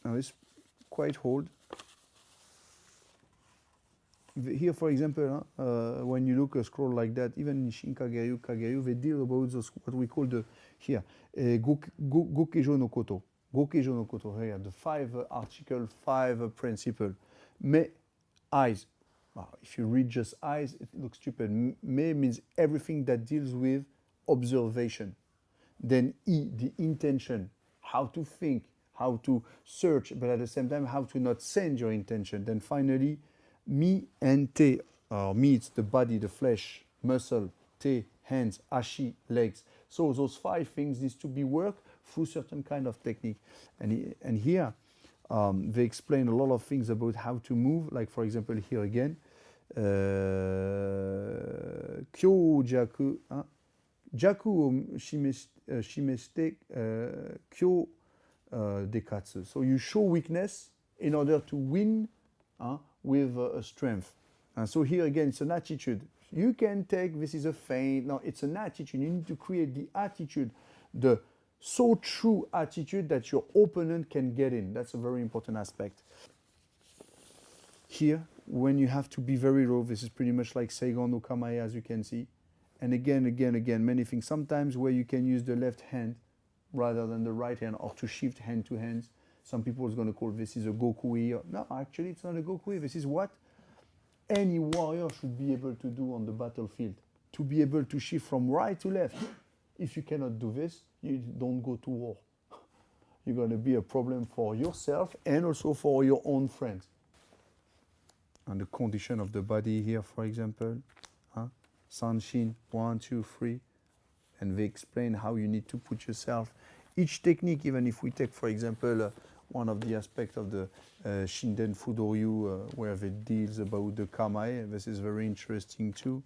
Now it's quite old. Here, for example, when you look a scroll like that, even in Kageyu, they deal about those, what we call the, here, Gokeijo no Koto. Gokeijo no Koto, here, the 5 article, 5 principle. Me, eyes. Wow, if you read just eyes, it looks stupid. Me means everything that deals with observation. Then I, the intention, how to think, how to search, but at the same time, how to not send your intention. Then finally, mi and te. Mi, it's the body, the flesh, muscle, te, hands, ashi, legs. So those 5 things need to be worked through certain kind of technique. And here, they explain a lot of things about how to move. Like for example, here again, kyo jaku, jaku o shimeshite kyo dekatsu. So you show weakness in order to win with strength. And so here again, it's an attitude. You can take, this is a feint. No, it's an attitude. You need to create the attitude, the so true attitude that your opponent can get in. That's a very important aspect. Here, when you have to be very low, this is pretty much like Seigon no Kamae, as you can see. And again, many things. Sometimes where you can use the left hand rather than the right hand, or to shift hand to hands. Some people is going to call this is a Gokui. No, actually, it's not a Gokui. This is what any warrior should be able to do on the battlefield. To be able to shift from right to left. If you cannot do this, you don't go to war. You're going to be a problem for yourself and also for your own friends. And the condition of the body here, for example, Sanshin, 1, 2, 3, and they explain how you need to put yourself. Each technique, even if we take, for example, one of the aspects of the Shinden Fudoryu, where it deals about the Kamae, this is very interesting too.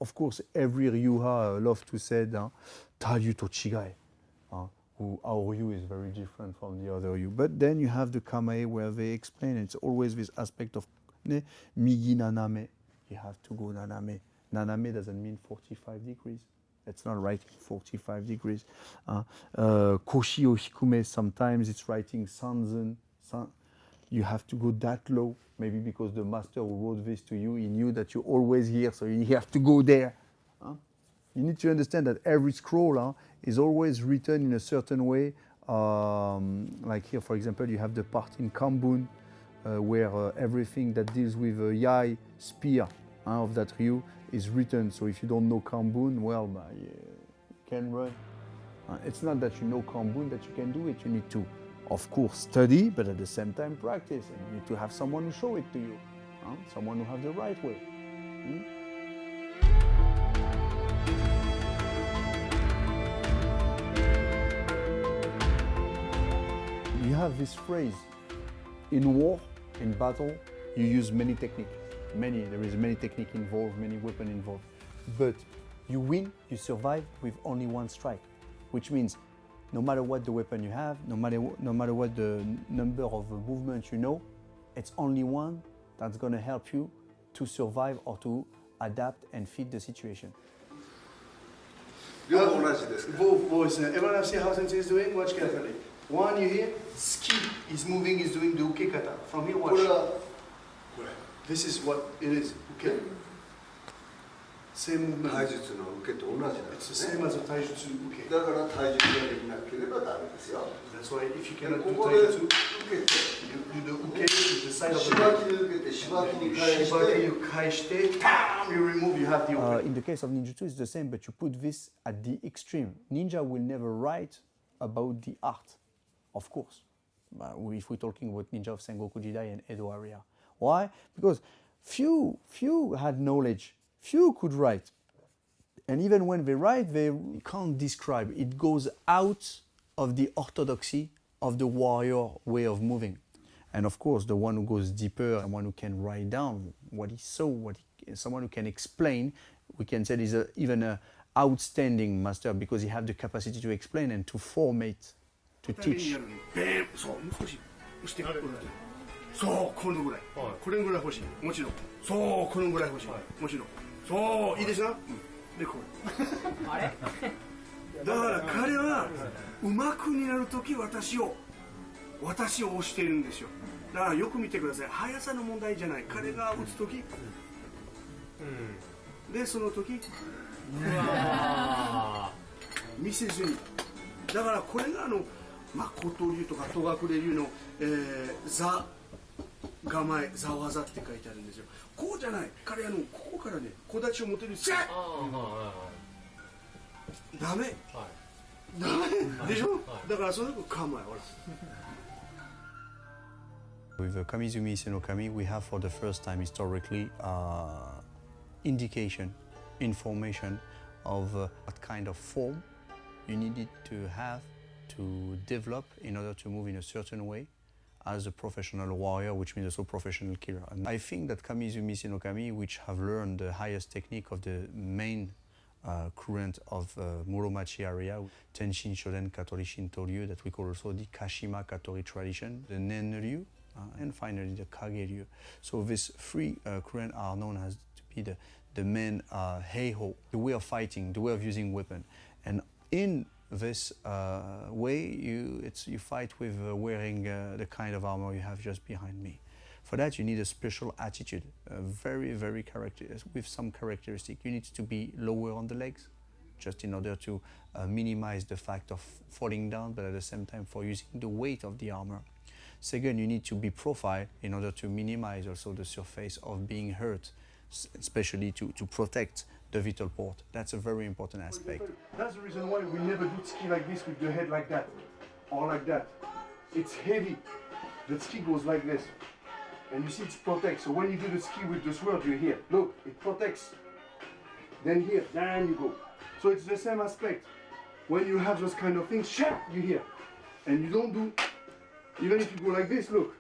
Of course, every Ryuha loves to say, Taryu to Chigai. Our Ryu is very different from the other Ryu. But then you have the Kamae where they explain, it's always this aspect of Migi Naname. You have to go Naname. Naname doesn't mean 45 degrees. It's not writing 45 degrees. Koshi o Hikume, sometimes it's writing Sanzen. You have to go that low, maybe because the master who wrote this to you, he knew that you're always here, so you have to go there. You need to understand that every scroll is always written in a certain way. Like here, for example, you have the part in Kambun, where everything that deals with a yai, spear of that Ryu is written. So if you don't know Kambun, well, you can run. It's not that you know Kambun that you can do it. You need to, of course, study, but at the same time practice. And you need to have someone who show it to you, someone who has the right way. You have this phrase, in war, in battle, you use many techniques. There is many techniques involved, many weapons involved. But you win, you survive with only one strike, which means no matter what the weapon you have, no matter what the number of movements you know, it's only one that's going to help you to survive or to adapt and fit the situation. Both, everyone see how Sensei is doing? Watch carefully. One, you hear? Ski is moving, is doing the ukekata. From here, watch. This is what it is, okay? Same movement. It's the same as a taijutsu uke. That's why if you cannot do taijutsu, you do the uke with the side of the body. Shibaki, you kaishite, bam, you remove, you have the uke. In the case of ninjutsu, it's the same, but you put this at the extreme. Ninja will never write about the art, of course. If we're talking about ninja of Sengoku Jidai and Edo area. Why? Because few had knowledge, few could write. And even when they write, they can't describe. It goes out of the orthodoxy of the warrior way of moving. And of course, the one who goes deeper, and one who can write down what he saw, someone who can explain, we can say is even an outstanding master because he has the capacity to explain and to formate, to teach. そうこのぐらい、これぐらい欲しいもちろんそうこのぐらい欲しいもちろんそういいですな、でこれあれだから彼は上手くになるとき私を私を押しているんですよ。だからよく見てください。速さの問題じゃない。彼が打つとき、でその時見せずに。だからこれがコト流とか戸隠流の、座構え、座技って書いてあるんですよ。こうじゃない。彼ここからね、小立ちを持てる。ダメ。ダメでしょ。だからその構え、ほら。With the Kamizumi Senokami, we have for the first time historically indication, information of what kind of form you needed to have to develop in order to move in a certain way as a professional warrior, which means also professional killer. And I think that Kamizumi Senokami, which have learned the highest technique of the main current of Muromachi area, Tenshin Shoden Katori Shinto-ryu, that we call also the Kashima Katori tradition, the Nen-ryu, and finally the Kage-ryu. So these three currents are known as to be the main heiho, the way of fighting, the way of using weapon. And in this way, you fight with wearing the kind of armor you have just behind me. For that, you need a special attitude, very, very with some characteristic. You need to be lower on the legs, just in order to minimize the fact of falling down, but at the same time for using the weight of the armor. Second, you need to be profiled in order to minimize also the surface of being hurt, especially to protect the vital port. That's a very important aspect. That's the reason why we never do ski like this with the head like that, or like that. It's heavy. The ski goes like this. And you see it protects. So when you do the ski with the sword, you're here. Look, it protects. Then here, then you go. So it's the same aspect. When you have those kind of things, you're here. And you don't do, even if you go like this, look.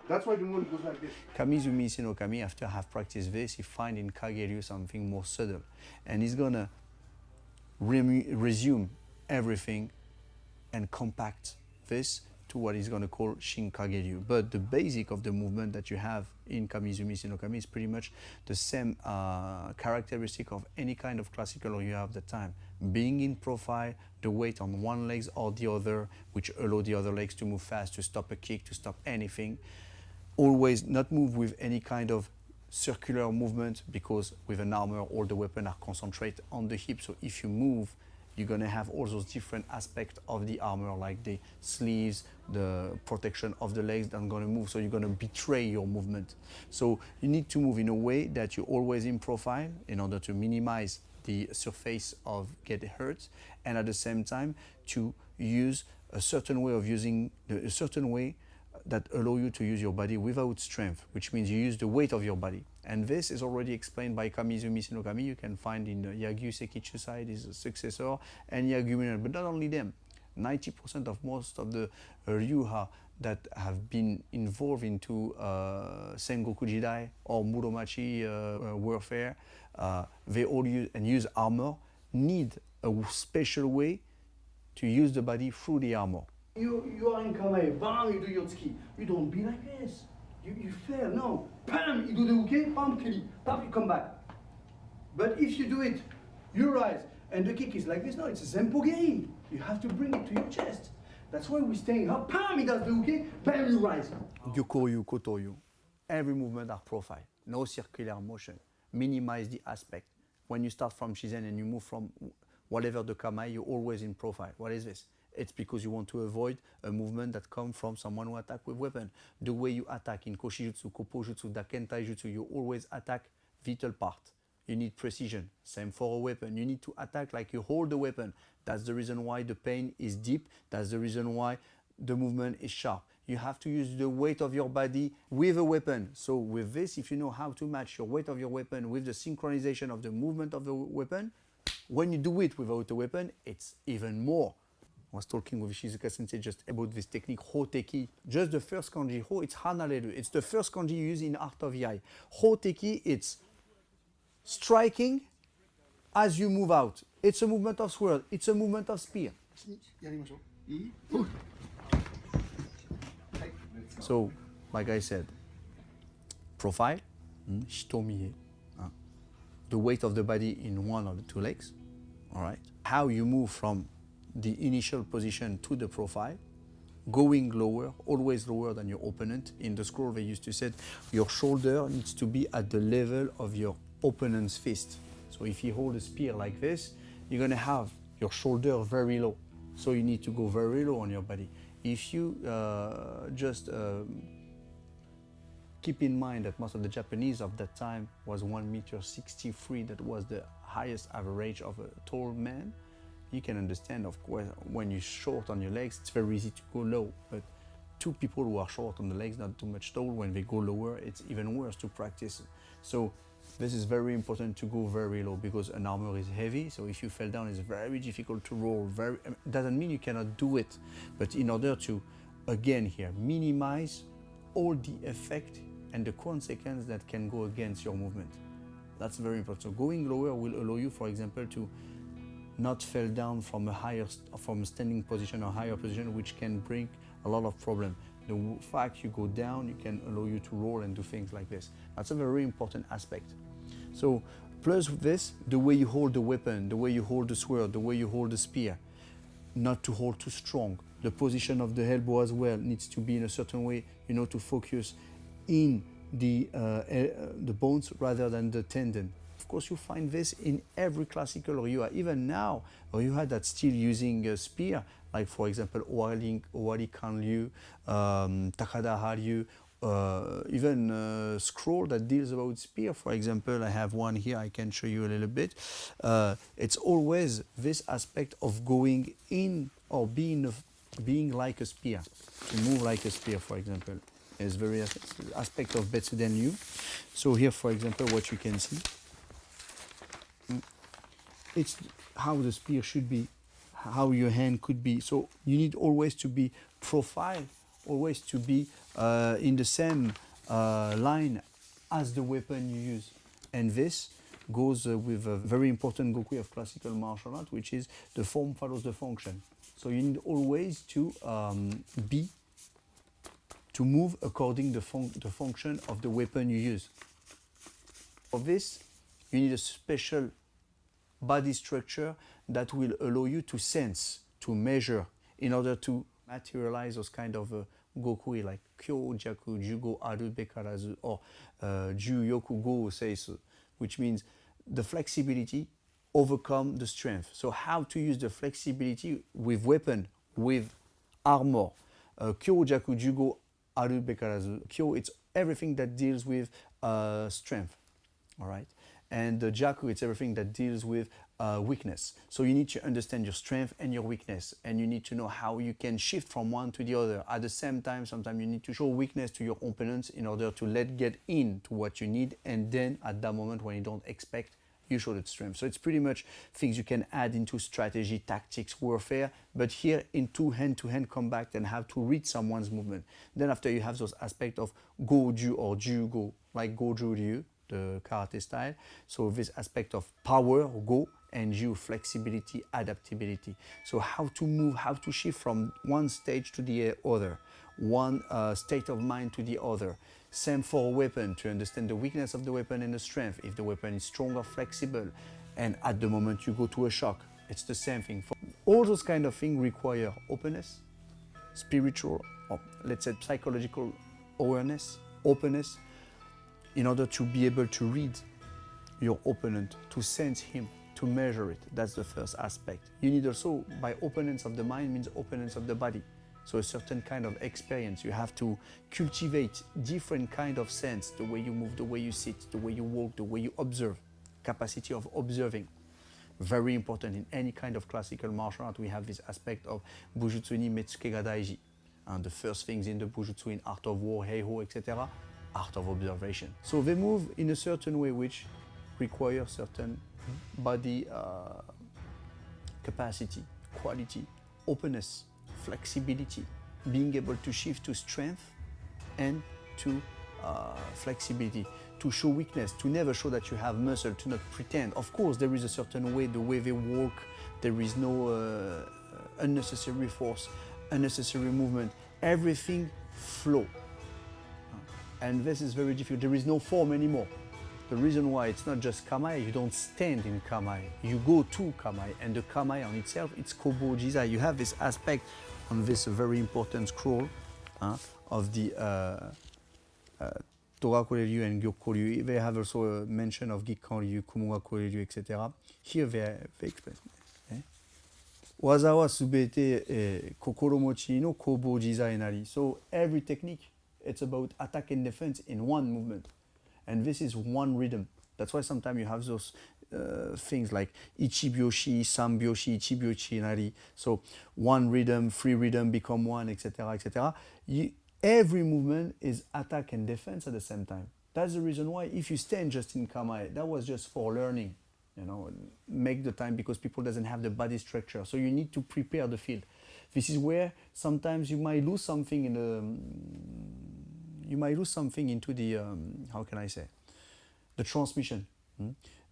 That's why the one goes like this. Kamizumi Senokami, after have practiced this, he find in Kage-ryu something more subtle. And he's gonna resume everything and compact this to what he's going to call Shin-Kage-ryu. But the basic of the movement that you have in Kamizumi Senokami is pretty much the same characteristic of any kind of classical you have at the time. Being in profile, the weight on one leg or the other, which allow the other legs to move fast, to stop a kick, to stop anything. Always not move with any kind of circular movement, because with an armor, all the weapons are concentrated on the hip. So if you move, you're going to have all those different aspects of the armor, like the sleeves, the protection of the legs that are going to move. So you're going to betray your movement. So you need to move in a way that you're always in profile in order to minimize the surface of getting hurt, and at the same time to use a certain way of using, a certain way that allow you to use your body without strength, which means you use the weight of your body. And this is already explained by Kamizumi Senokami. You can find in Yagyu Sekitsu side, his successor, and Yagyu Minan. But not only them, 90% of most of the Ryuha that have been involved into Sengoku Jidai or Muromachi warfare, they all use armor, need a special way to use the body through the armor. You are in kamae, bam, you do your tsuki. You don't be like this. You fail, no. Bam, you do the uke, bam, kiri, bam, you come back. But if you do it, you rise, and the kick is like this, no, it's a Zempogei. You have to bring it to your chest. That's why we're staying up, bam, he does the uke, bam, you rise. Gyokoryu, kotoryu, every movement are profile, no circular motion. Minimize the aspect. When you start from Shizen and you move from whatever the kamae, you're always in profile. What is this? It's because you want to avoid a movement that comes from someone who attack with weapon. The way you attack in Koshijutsu, Koppojutsu, Dakentai Jutsu, you always attack vital part. You need precision. Same for a weapon. You need to attack like you hold the weapon. That's the reason why the pain is deep. That's the reason why the movement is sharp. You have to use the weight of your body with a weapon. So with this, if you know how to match your weight of your weapon with the synchronization of the movement of the weapon, when you do it without a weapon, it's even more. I was talking with Shizuka Sensei just about this technique, Hoteki. Just the first kanji, Ho, it's Hanareru. It's the first kanji used in Art of Yai. Hoteki, it's striking as you move out. It's a movement of sword. It's a movement of spear. So, like I said, profile, shitomie, the weight of the body in one or the two legs, all right? How you move from the initial position to the profile, going lower, always lower than your opponent. In the scroll, they used to say your shoulder needs to be at the level of your opponent's fist. So if you hold a spear like this, you're going to have your shoulder very low. So you need to go very low on your body. If you just keep in mind that most of the Japanese of that time was 1 meter 63, that was the highest average of a tall man. You can understand, of course, when you're short on your legs, it's very easy to go low. But two people who are short on the legs, not too much tall, when they go lower, it's even worse to practice. So this is very important to go very low, because an armor is heavy. So if you fell down, it's very difficult to roll. Doesn't mean you cannot do it, but in order to, again here, minimize all the effect and the consequence that can go against your movement. That's very important. So going lower will allow you, for example, to not fall down from a standing position or higher position, which can bring a lot of problem. The fact you go down, you can allow you to roll and do things like this. That's a very important aspect. So plus this, the way you hold the weapon, the way you hold the sword, the way you hold the spear, not to hold too strong. The position of the elbow as well needs to be in a certain way, you know, to focus in the bones rather than the tendon. Of course, you find this in every classical Ryu. Even now, Ryu that's still using a spear, like for example, Owari Kanryu, Takada Haryu, even scroll that deals about spear. For example, I have one here, I can show you a little bit. It's always this aspect of going in or being like a spear, to move like a spear, for example. Is very aspect of Betsuden Ryu. So here, for example, what you can see, it's how the spear should be, how your hand could be. So you need always to be profile, always to be in the same line as the weapon you use. And this goes with a very important Gokui of classical martial art, which is the form follows the function. So you need always to move according to the function of the weapon you use. For this, you need a special body structure that will allow you to sense, to measure, in order to materialize those kind of gokui like Kyo, Jaku, Jugo, Aru, Bekarazu, or Ju, Yoku, Go, Seisu, which means the flexibility overcome the strength. So how to use the flexibility with weapon, with armor. Kyo, Jaku, Jugo, Aru, Bekarazu. Kyo, it's everything that deals with strength, all right? And Jaku, it's everything that deals with weakness. So you need to understand your strength and your weakness, and you need to know how you can shift from one to the other. At the same time, sometimes you need to show weakness to your opponents in order to get into what you need, and then at that moment when you don't expect, you show that strength. So it's pretty much things you can add into strategy, tactics, warfare, but here into hand-to-hand combat and how to read someone's movement. Then after you have those aspects of Go-Ju or Ju-Go, like Goju Ryu, the karate style. So this aspect of power, Go, and Ju, flexibility, adaptability. So how to move, how to shift from one stage to the other, one state of mind to the other. Same for a weapon, to understand the weakness of the weapon and the strength. If the weapon is strong or flexible, and at the moment you go to a shock, it's the same thing. All those kind of things require openness, spiritual, or let's say psychological awareness, openness, in order to be able to read your opponent, to sense him, to measure it. That's the first aspect. You need also, by openness of the mind, means openness of the body. So a certain kind of experience. You have to cultivate different kind of sense, the way you move, the way you sit, the way you walk, the way you observe. Capacity of observing. Very important in any kind of classical martial art. We have this aspect of Bujutsu ni Metsuke ga Daiji. And the first things in the Bujutsu, in Art of War, Heiho, etc., art of observation. So they move in a certain way which requires certain body capacity, quality, openness, flexibility, being able to shift to strength and to flexibility, to show weakness, to never show that you have muscle, to not pretend. Of course, there is a certain way, the way they walk, there is no unnecessary force, unnecessary movement, everything flow. And this is very difficult. There is no form anymore. The reason why it's not just kamae, you don't stand in kamae, you go to kamae, and the kamae on itself, it's kobo jizai. You have this aspect on this very important scroll of the Toraku Ryu and Gyokko Ryu. They have also a mention of Gikkan Ryu, Kumugaku Ryu, etc. Here they explain. Waza wa subete kokoro mochi no kobo jizai nari. So every technique, it's about attack and defense in one movement. And this is one rhythm. That's why sometimes you have those things like ichibyoshi, sambyoshi, ichibyoshi, nari. So one rhythm, three rhythm become one, etc., etc. Every movement is attack and defense at the same time. That's the reason why if you stand just in kamae, that was just for learning, you know, make the time because people doesn't have the body structure. So you need to prepare the field. This is where sometimes you might lose something in the into the how can I say, the transmission.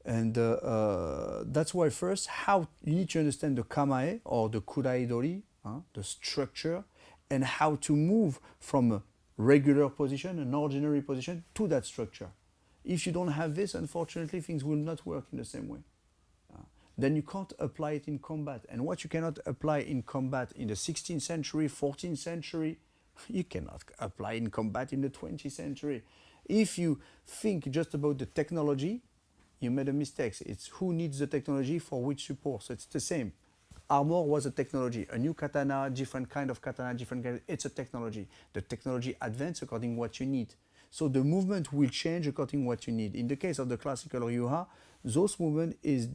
And that's why first how you need to understand the kamae or the kuraidori, the structure, and how to move from a regular position, an ordinary position, to that structure. If you don't have this, unfortunately, things will not work in the same way. Then you can't apply it in combat. And what you cannot apply in combat in the 16th century, 14th century, you cannot apply in combat in the 20th century. If you think just about the technology, you made a mistake. It's who needs the technology for which support. So it's the same. Armor was a technology. A new katana, different kind of katana, different kind. It's a technology. The technology advances according to what you need. So the movement will change according to what you need. In the case of the classical Ryuha, those movements is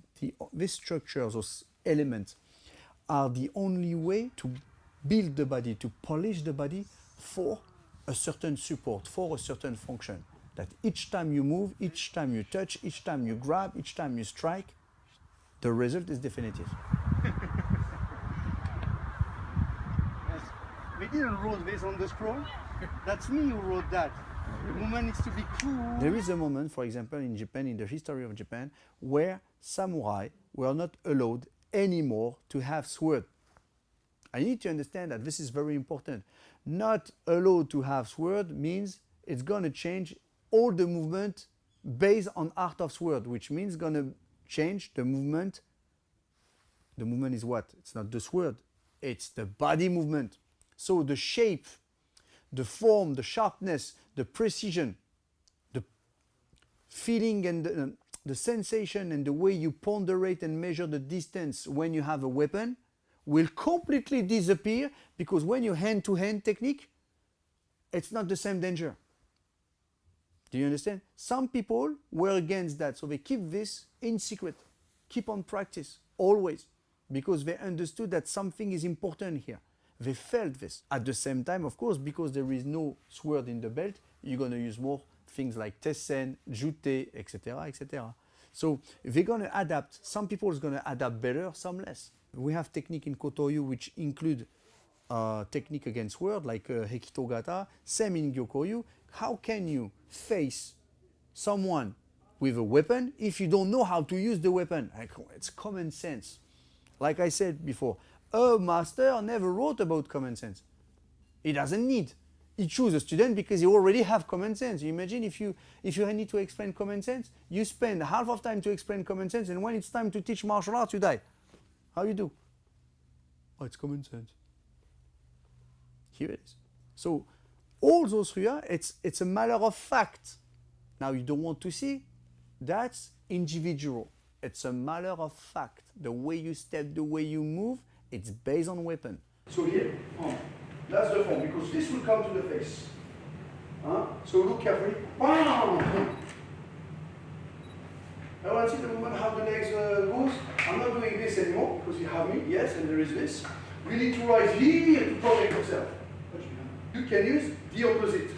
this structure, those elements are the only way to build the body, to polish the body for a certain support, for a certain function. That each time you move, each time you touch, each time you grab, each time you strike, the result is definitive. Yes. We didn't write this on the scroll. That's me who wrote that. The movement needs to be cool. There is a moment, for example, in Japan, in the history of Japan, where samurai were not allowed anymore to have sword. I need to understand that this is very important. Not allowed to have sword means it's going to change all the movement based on art of sword, which means going to change the movement. The movement is what? It's not the sword, it's the body movement. So the shape, the form, the sharpness, the precision, the feeling and the sensation and the way you ponderate and measure the distance when you have a weapon will completely disappear, because when you hand-to-hand technique, it's not the same danger. Do you understand? Some people were against that, so they keep this in secret, keep on practice, always, because they understood that something is important here. They felt this. At the same time, of course, because there is no sword in the belt, you're going to use more things like tessen, jute, etc., etc. So they're going to adapt. Some people are going to adapt better, some less. We have technique in kotori which include technique against sword, like hekitogata, same in gyokoryu. How can you face someone with a weapon if you don't know how to use the weapon? It's common sense. Like I said before, a master never wrote about common sense. He doesn't need. He chooses a student because he already have common sense. You imagine if you need to explain common sense, you spend half of time to explain common sense, and when it's time to teach martial arts, you die. How you do? Oh, it's common sense. Here it is. So all those three are, it's a matter of fact. Now you don't want to see, that's individual. It's a matter of fact. The way you step, the way you move, it's based on weapon. So here, that's the form, because this will come to the face. So look carefully. I want to see the movement, how the legs goes. I'm not doing this anymore, because you have me, yes, and there is this. We need to rise here to protect yourself. You can use the opposite.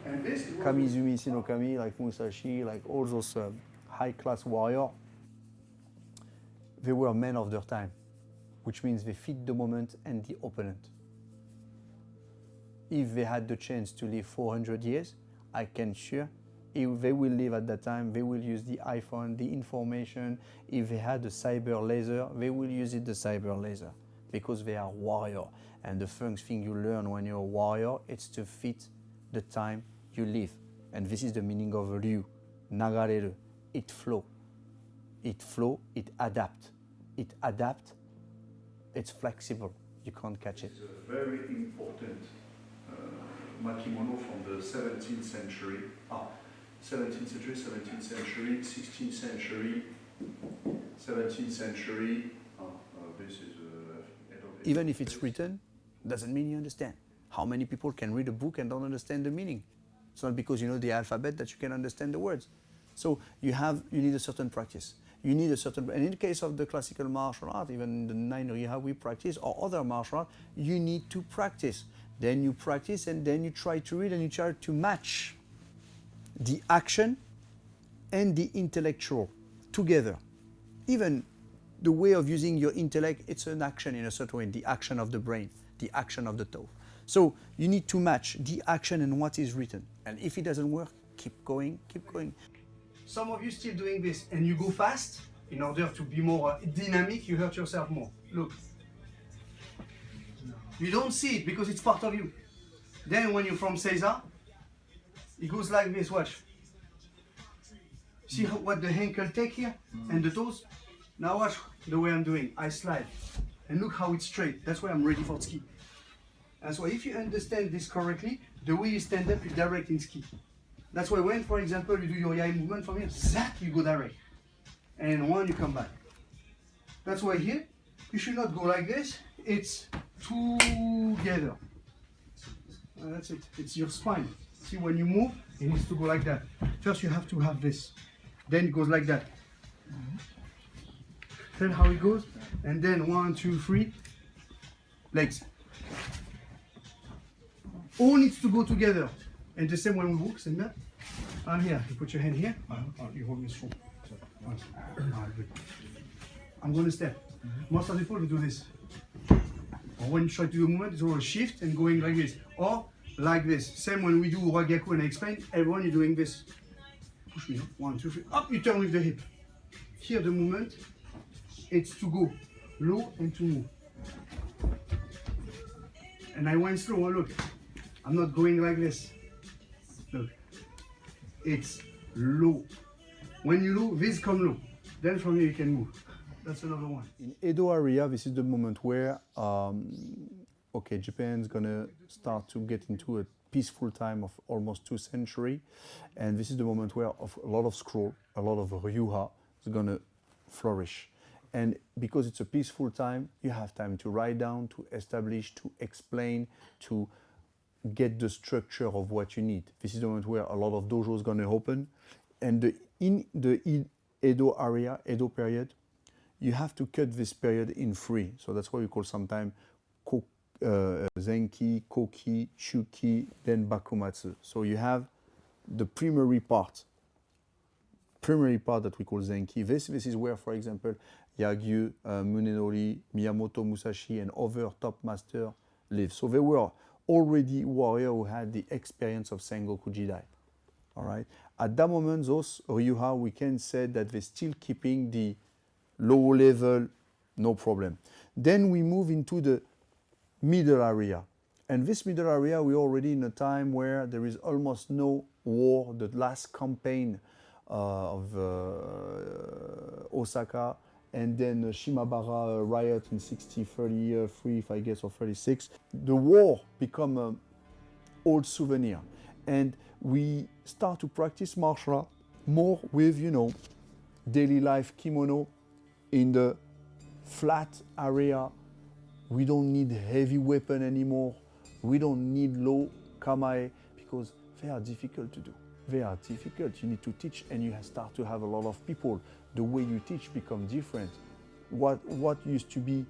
And this Kamizumi, Sinokami, like Musashi, like all those high-class warriors, they were men of their time, which means they fit the moment and the opponent. If they had the chance to live 400 years, I can sure, if they will live at that time, they will use the iPhone, the information. If they had a cyber laser, they will use it, the cyber laser. because they are warrior. And the first thing you learn when you're a warrior, it's to fit the time you live. And this is the meaning of ryu. Nagareru. It flow. It flow, it adapt. It adapt, it's flexible. You can't catch it. It's a very important makimono from the 17th century. 17th century, 17th century, 16th century, 17th century. This is even if it's written, doesn't mean you understand. How many people can read a book and don't understand the meaning? It's not because you know the alphabet that you can understand the words. So you need a certain practice. You need a certain, and in the case of the classical martial art, even the 9 Rihha we practice, or other martial art, you need to practice. Then you practice, and then you try to read, and you try to match the action and the intellectual together. Even the way of using your intellect, it's an action in a certain way, the action of the brain, the action of the toe. So you need to match the action and what is written. And if it doesn't work, keep going, keep going. Some of you still doing this and you go fast in order to be more dynamic, you hurt yourself more. Look. You don't see it because it's part of you. Then when you're from Caesar, it goes like this, watch. See what the ankle take here and the toes? Now watch the way I'm doing. I slide. And look how it's straight. That's why I'm ready for ski. And so if you understand this correctly, the way you stand up is direct in ski. That's why when, for example, you do your yai movement from here, zap, you go direct. And one, you come back. That's why here, you should not go like this. It's together. That's it. It's your spine. See, when you move, it needs to go like that. First, you have to have this. Then it goes like that. Tell how it goes. And then 1, 2, 3, legs. All needs to go together. And the same when we walk, same that. I'm here. You put your hand here. You hold me strong. I'm going to step. Most of the people will do this. Or when you try to do a movement, it's all a shift and going like this. Or like this. Same when we do Wagyaku and I explain, everyone is doing this. Push me. 1, 2, 3. Up, you turn with the hip. Here the movement, it's to go low and to move. And I went slow. Oh, look, I'm not going like this. Look, it's low. When you low, this come low. Then from here you can move. That's another one. In Edo area, this is the moment where, okay, Japan's gonna start to get into a peaceful time of almost 2 centuries, and this is the moment where a lot of scroll, a lot of ryuha is gonna flourish. And because it's a peaceful time, you have time to write down, to establish, to explain, to get the structure of what you need. This is the moment where a lot of dojos gonna open, and in the Edo area, Edo period, you have to cut this period in 3. So that's why we call sometimes Zenki, Koki, Shuki, then Bakumatsu. So you have the primary part that we call Zenki. This is where, for example, Yagyu, Munenori, Miyamoto Musashi, and other top masters live. So they were already warriors who had the experience of Sangoku Jidai. All right. At that moment, those ryuha, we can say that they're still keeping the low level, no problem. Then we move into the middle area. And this middle area, we're already in a time where there is almost no war. The last campaign of Osaka, and then Shimabara riot in 33, I guess, or 36. The war become an old souvenir. And we start to practice martial art more with, daily life kimono in the flat area. We don't need heavy weapon anymore. We don't need low kamae because they are difficult to do. They are difficult. You need to teach, and you start to have a lot of people. The way you teach becomes different. What used to be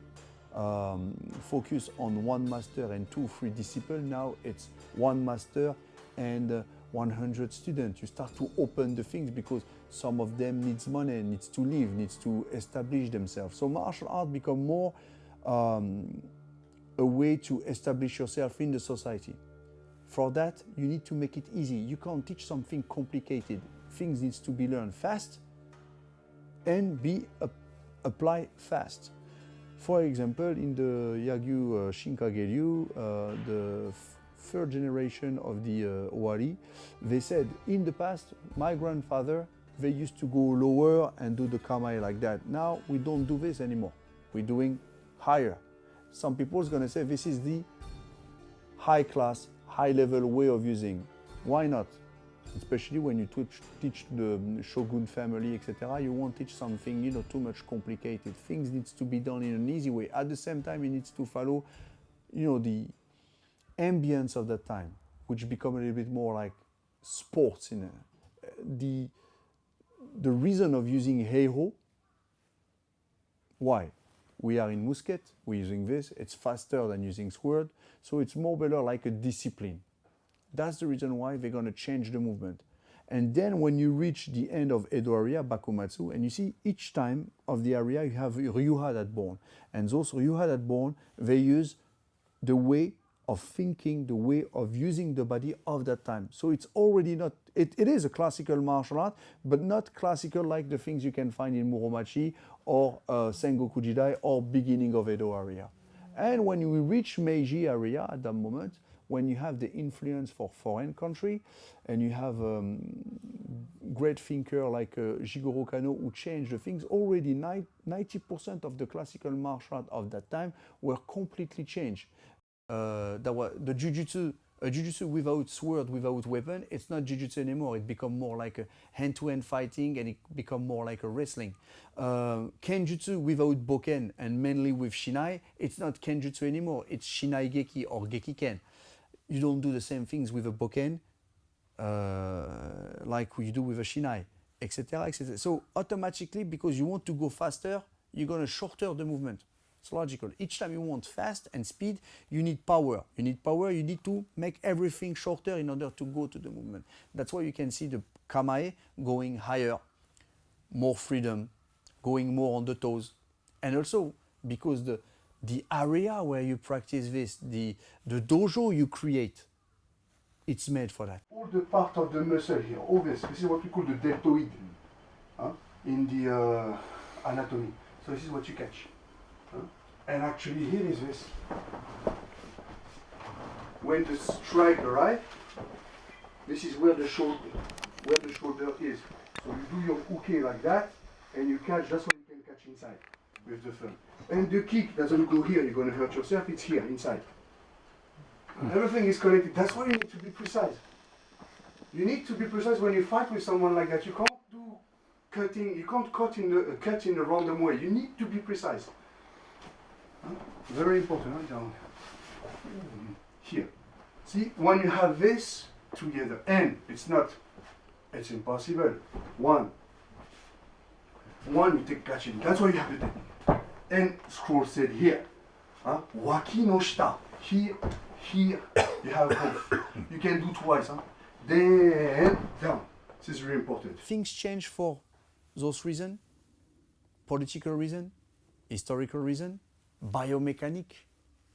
focused on one master and 2, 3 disciples, now it's one master and 100 students. You start to open the things because some of them needs money, needs to live, needs to establish themselves. So martial art become more a way to establish yourself in the society. For that, you need to make it easy. You can't teach something complicated. Things needs to be learned fast and be applied fast. For example, in the Yagyu Shinkage-ryu, the third generation of the Owari, they said, in the past, my grandfather, they used to go lower and do the kamae like that. Now, we don't do this anymore. We're doing higher. Some people are going to say this is the high class, high level way of using. Why not? Especially when you teach the shogun family, etc. You won't teach something, you know, too much complicated. Things needs to be done in an easy way. At the same time, it needs to follow, you know, the ambience of that time, which become a little bit more like sports. In the reason of using heiho. Why? We are in musket. We're using this. It's faster than using sword, so it's more better like a discipline. That's the reason why they're going to change the movement. And then when you reach the end of Edo area, Bakumatsu, and you see each time of the area you have Ryuha that born. And those Ryuha that born, they use the way of thinking, the way of using the body of that time. So it's already not, it is a classical martial art, but not classical like the things you can find in Muromachi or Sengoku Jidai or beginning of Edo area. And when we reach Meiji area at that moment, when you have the influence for foreign country, and you have great thinker like Jigoro Kano who changed the things, already 90% of the classical martial art of that time were completely changed. That was the jujutsu, a jujutsu without sword, without weapon, it's not jujutsu anymore. It become more like a hand-to-hand fighting, and it become more like a wrestling. Kenjutsu without boken and mainly with shinai, it's not kenjutsu anymore. It's shinai geki or geki ken. You don't do the same things with a boken like you do with a shinai, etc., etc. So automatically, because you want to go faster, you're going to shorter the movement. It's logical. Each time you want fast and speed, you need power. You need power, you need to make everything shorter in order to go to the movement. That's why you can see the kamae going higher, more freedom, going more on the toes. And also, because the area where you practice this, the dojo you create, it's made for that. All the part of the muscle here, all this is what we call the deltoid in the anatomy. So this is what you catch. And actually here is this. When the strike arrives, this is where the shoulder is. So you do your uke like that, and you catch, that's what you can catch inside with the thumb. And the kick doesn't go here, you're going to hurt yourself, it's here, inside. Everything is connected, that's why you need to be precise. You need to be precise when you fight with someone like that. You can't do cutting, you can't cut in a random way, you need to be precise. Very important, down here. See, when you have this together, and it's impossible. One, you take catching. That's what you have to do. And scroll said here. Waki no shita. Here, you have both. You can do twice. Then down. This is really important. Things change for those reasons: political reason, historical reason, biomechanic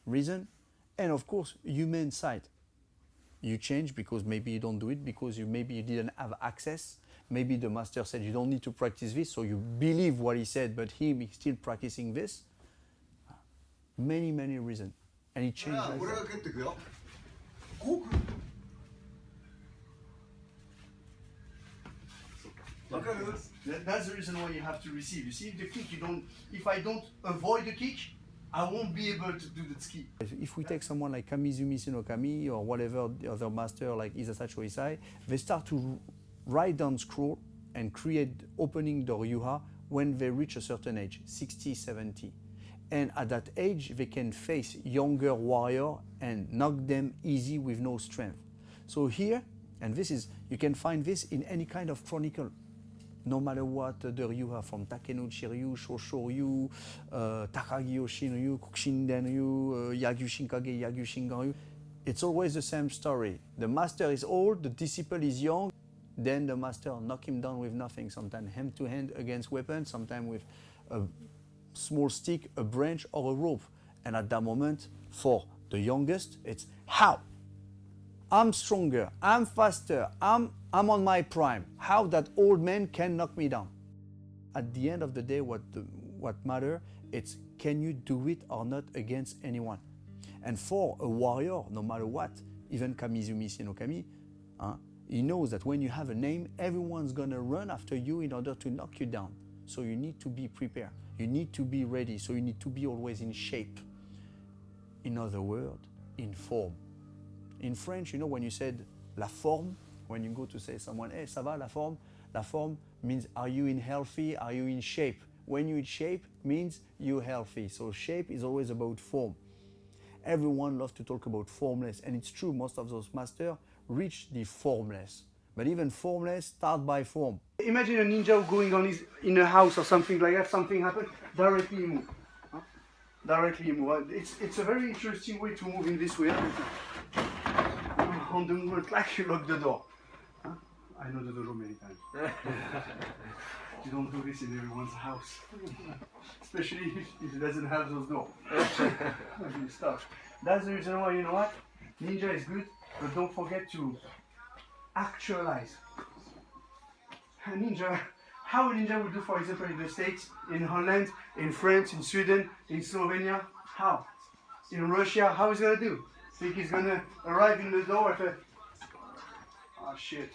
reason, and of course human side. You change because maybe you don't do it, because maybe you didn't have access. Maybe the master said you don't need to practice this, so you believe what he said, but he's still practicing this. Many reasons, and it changed. That's the reason why you have to receive. You see, the kick, if I don't avoid the kick, I won't be able to do the tsuki. If we take someone like Kamizumi Sinokami or whatever the other master like Isasacho Isai, they start to write down scroll and create opening the ryuha when they reach a certain age, 60, 70. And at that age, they can face younger warrior and knock them easy with no strength. So here, and this is, you can find this in any kind of chronicle. No matter what the ryuha, from Takenouchi Ryu, Shosho Ryu, Takagi Oshin Ryu, Kokushinden Ryu, Yagyu Shinkage, Yagyu Shingan Ryu, it's always the same story. The master is old, the disciple is young, then the master knock him down with nothing, sometimes hand to hand against weapons, sometimes with a small stick, a branch, or a rope. And at that moment, for the youngest, it's how? I'm stronger, I'm faster, I'm on my prime. How that old man can knock me down? At the end of the day, what matters It's can you do it or not against anyone? And for a warrior, no matter what, even Kamizumi Sinokami, he knows that when you have a name, everyone's gonna run after you in order to knock you down. So you need to be prepared. You need to be ready. So you need to be always in shape. In other words, in form. In French, you know, when you said la forme, when you go to say someone, hey, ça va, la forme means are you in healthy, are you in shape? When you're in shape means you're healthy. So shape is always about form. Everyone loves to talk about formless, and it's true, most of those masters reach the formless. But even formless start by form. Imagine a ninja going on in a house or something like that, something happened, directly you move. Directly you move. It's a very interesting way to move in this way. On the movement, like you lock the door. I know the dojo many times. You don't do this in everyone's house. Especially if it doesn't have those doors. Stuff. That's the reason why, you know what? Ninja is good, but don't forget to actualize. How a ninja would do, for example, in the States, in Holland, in France, in Sweden, in Slovenia. How? In Russia, how is he gonna do? Think he's gonna arrive in the door with a... Oh shit.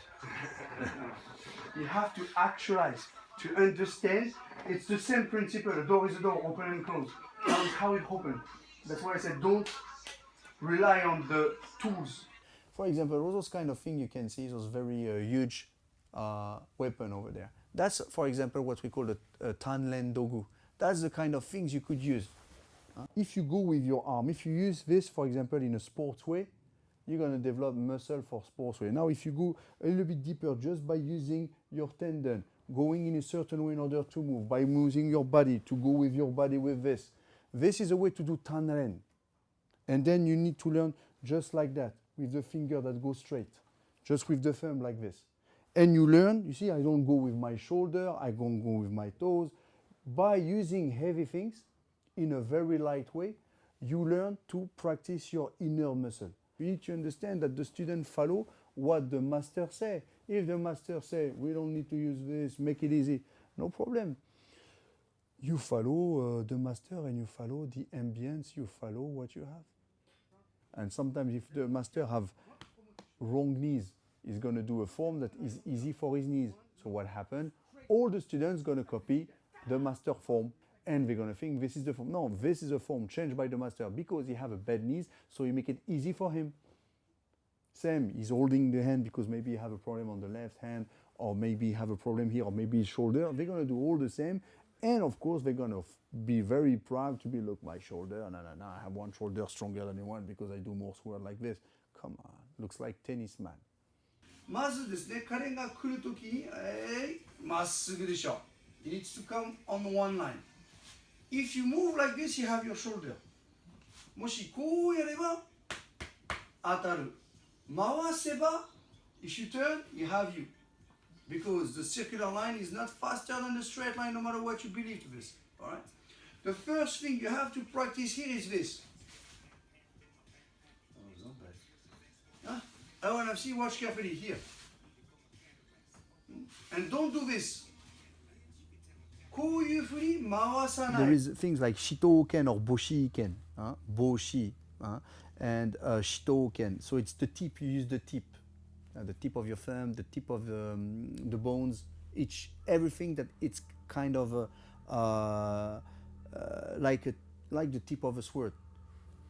You have to actualize, to understand. It's the same principle. A door is a door, open and close. That is how it opens. That's why I said don't rely on the tools. For example, all those kind of things you can see, those very huge weapon over there. That's, for example, what we call a Tanren Dogu. That's the kind of things you could use. If you go with your arm, if you use this, for example, in a sports way, you're going to develop muscle for sports way. Now, if you go a little bit deeper just by using your tendon, going in a certain way in order to move, by moving your body, to go with your body with this. This is a way to do Tanren. And then you need to learn just like that, with the finger that goes straight, just with the thumb like this. And you learn, you see, I don't go with my shoulder, I don't go with my toes. By using heavy things in a very light way, you learn to practice your inner muscle. You need to understand that the student follow what the master say. If the master say, we don't need to use this, make it easy, no problem. You follow the master and you follow the ambience, you follow what you have. And sometimes if the master have wrong knees, he's going to do a form that is easy for his knees. So what happened? All the students going to copy the master form, and they're going to think this is the form. No, this is a form changed by the master because he have a bad knees, so you make it easy for him. Same, he's holding the hand because maybe he have a problem on the left hand, or maybe he have a problem here, or maybe his shoulder. They're going to do all the same, and of course they're going to be very proud to be, look, my shoulder, no, I have one shoulder stronger than the one because I do more sword like this. Come on, looks like tennis man. まずですね、彼が来るときに、まっすぐでしょ。He needs to come on one line. If you move like this, you have your shoulder. もしこうやれば当たる。回せば、if you turn, you have you. Because the circular line is not faster than the straight line, no matter what you believe to this. All right? The first thing you have to practice here is this. I want to see, watch carefully here. And don't do this. こういうふうに回さない。There is things like Shito-ken or Boshi-ken. Boshi. And Shito-ken. So it's the tip, you use the tip of your thumb, the tip of the bones, everything that it's kind of like the tip of a sword.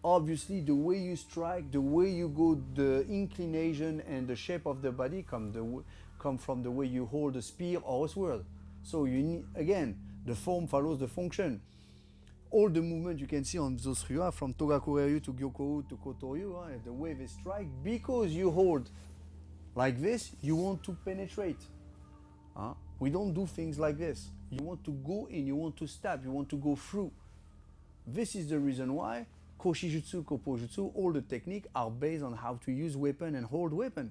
Obviously, the way you strike, the way you go, the inclination and the shape of the body come from the way you hold a spear or a sword. So you need, again, the form follows the function. All the movement you can see on those ryu from Togakuryu to Gyoko to Kotoryu, the way they strike, because you hold like this, you want to penetrate. We don't do things like this. You want to go in, you want to stab, you want to go through. This is the reason why Koshijutsu, Koppojutsu, all the techniques are based on how to use weapon and hold weapon.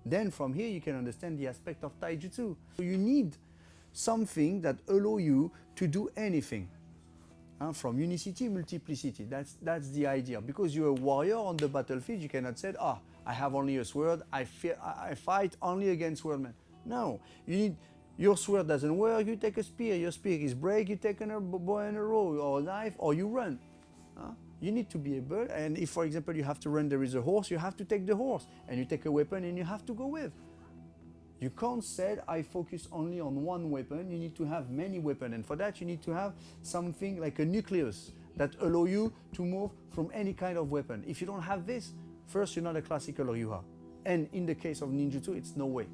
Then from here you can understand the aspect of taijutsu. So you need something that allow you to do anything. From unicity, multiplicity, that's the idea. Because you're a warrior on the battlefield, you cannot say, I have only a sword, I fight only against swordmen. No, you need Your sword doesn't work, you take a spear. Your spear is break, you take a bow and arrow or a knife, or you run. You need to be able, and if for example you have to run, there is a horse, you have to take the horse, and you take a weapon and you have to go with. You can't say, I focus only on one weapon, you need to have many weapons, and for that you need to have something like a nucleus that allow you to move from any kind of weapon. If you don't have this, first you're not a classical Ryuha. And in the case of ninjutsu, it's no way.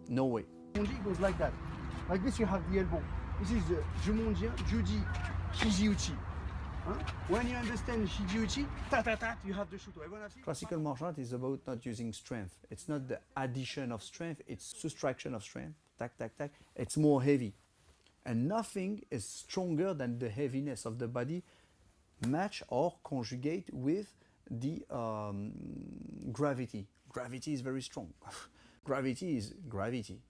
No way. Jumonji goes like that. Like this you have the elbow. This is the Jumonji, Juji, Hijiuchi. When you understand Hijiuchi, you have the shuto. Classical martial art is about not using strength. It's not the addition of strength, it's subtraction of strength. Tac, tac, tac. It's more heavy. And nothing is stronger than the heaviness of the body match or conjugate with the gravity. Gravity is very strong. Gravity is gravity.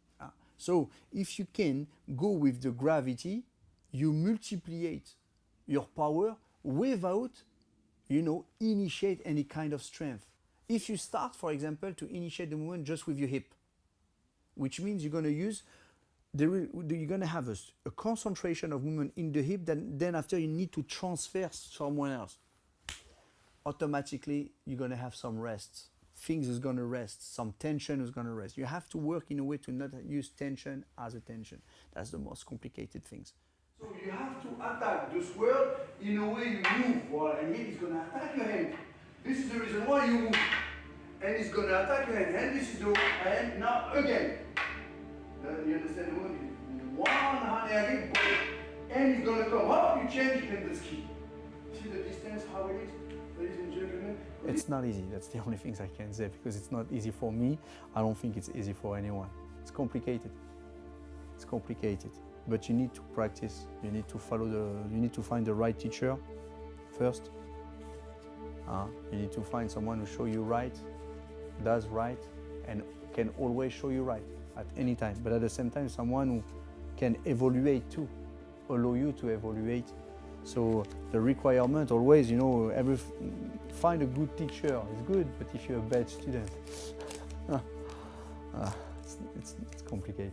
So if you can go with the gravity, you multiply your power without, initiate any kind of strength. If you start, for example, to initiate the movement just with your hip, which means you're going to use, you're going to have a concentration of movement in the hip, then after you need to transfer someone else. Automatically, you're going to have some rest. Things is going to rest, some tension is going to rest. You have to work in a way to not use tension as a tension. That's the most complicated things. So you have to attack the sword in a way you move. Well, and he's going to attack your hand. This is the reason why you move. And he's going to attack your hand. And this is the hand. Now again. You understand the one? One hand again. And he's going to come up. You change in the ski. See the distance, how it is? Ladies and gentlemen. It's not easy. That's the only things I can say because it's not easy for me. I don't think it's easy for anyone. It's complicated. It's complicated. But you need to practice. You need to you need to find the right teacher first. You need to find someone who show you right, does right, and can always show you right at any time. But at the same time, someone who can evaluate too, allow you to evaluate. So the requirement always, find a good teacher is good, but if you're a bad student, it's complicated.